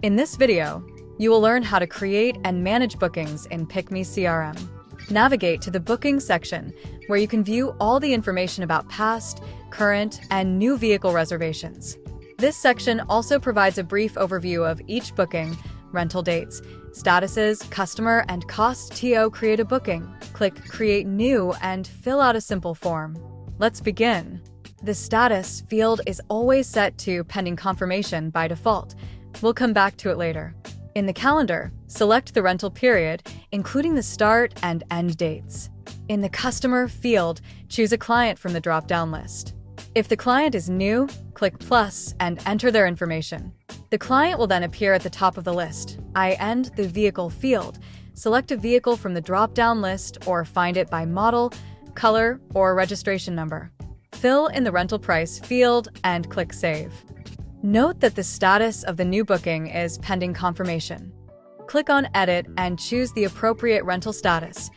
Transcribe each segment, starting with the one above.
In this video, you will learn how to create and manage bookings in Pick Me CRM. Navigate to the Bookings section, where you can view all the information about past, current, and new vehicle reservations. This section also provides a brief overview of each booking, rental dates, statuses, customer, and cost. Create a booking. Click Create New and fill out a simple form. Let's begin. The status field is always set to pending confirmation by default. We'll come back to it later. In the calendar, select the rental period, including the start and end dates. In the customer field, choose a client from the drop-down list. If the client is new, click plus and enter their information. The client will then appear at the top of the list. In the vehicle field, select a vehicle from the drop-down list or find it by model, color, or registration number. Fill in the rental price field and click Save. Note that the status of the new booking is pending confirmation. Click on Edit and choose the appropriate rental status: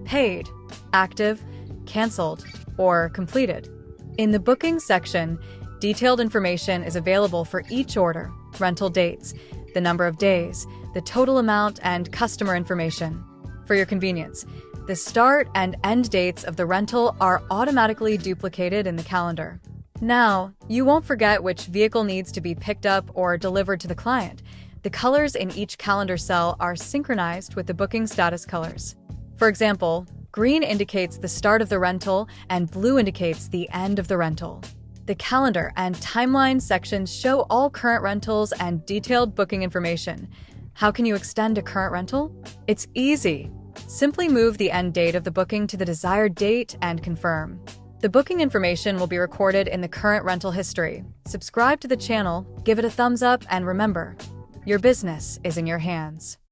paid, active, canceled, or completed. In the Bookings section, detailed information is available for each order: rental dates, the number of days, the total amount, and customer information. For your convenience, the start and end dates of the rental are automatically duplicated in the calendar. Now, you won't forget which vehicle needs to be picked up or delivered to the client. The colors in each calendar cell are synchronized with the booking status colors. For example, green indicates the start of the rental and blue indicates the end of the rental. The calendar and timeline sections show all current rentals and detailed booking information. How can you extend a current rental? It's easy. Simply move the end date of the booking to the desired date and confirm. The booking information will be recorded in the current rental history. Subscribe to the channel, give it a thumbs up, and remember, your business is in your hands.